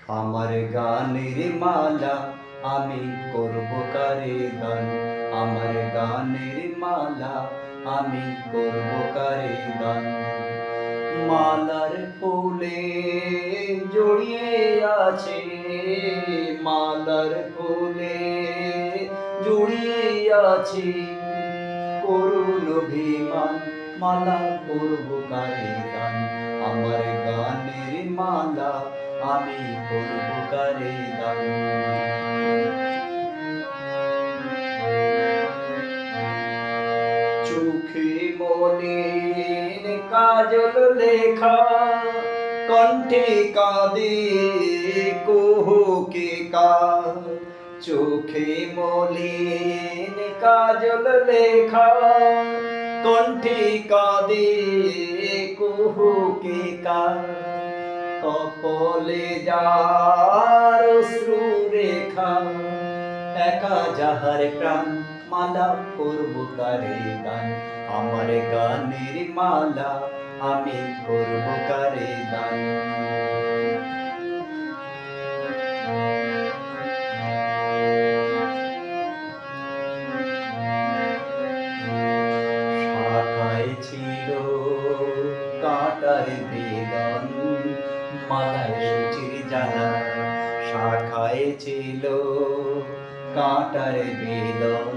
আমার গানের মালা আমি করব কারে গান। আমার গানের মালা আমি করব কারে গান। মালার ফুলে জড়িয়ে আছে, মালার ফুলে জড়িয়ে আছে করুণ অভিমান। মালা করব কারে গান। আমার গানের মালা আমি করব কারে গান। চোখে মলিন কাজল লেখা, কণ্ঠে কাঁদে কুহুকে কা। চোখে মলিন কাজল লেখা, কণ্ঠে কাঁদে কুহুকে কা। কপলে যার অশ্রু রেখা, একা যাহার প্রাণ। মালা করব কারে গান। আমার গানের মালা আমি করব কারে গান। শাখায় ছিল কাঁটার বেদন, মালায় সূচির জ্বালা। শাখায় ছিল কাঁটার বেদন,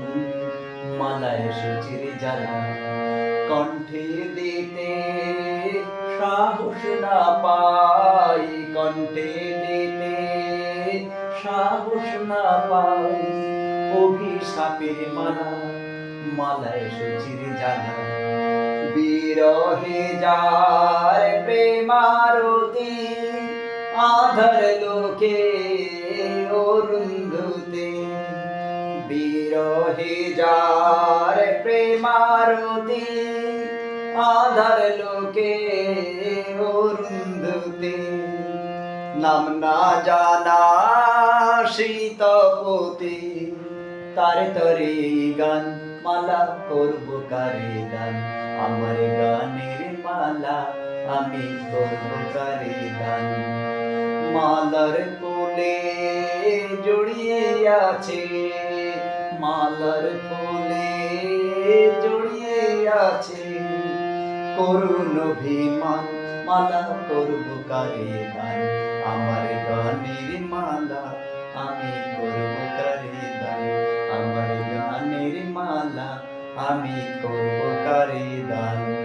মালায় সূচির জ্বালা। কণ্ঠে দিতে সাহস না পাই, কণ্ঠে দিতে সাহস না পাই। অভিশাপের মালা, মালায় সূচির জ্বালা। বিরহে যার প্রেমারতি, আধার লোকে অরুন্ধতে। বিরহে যার প্রেমারতি, আধার লোকে অরুন্ধতে। নাম না জানা শীতপতি, তারে তরে গান। মালা করব কারে গান। আমার গানের মালা আমি করব কারে গান। মালার ফুলে জড়িয়ে আছে, মালার ফুলে জড়িয়ে আছে করুণ অভিমান। মালা করব কারে গান। আমার গানের মালা আমি করব কারে গান। আমার গানের মালা আমি করব কারে গান।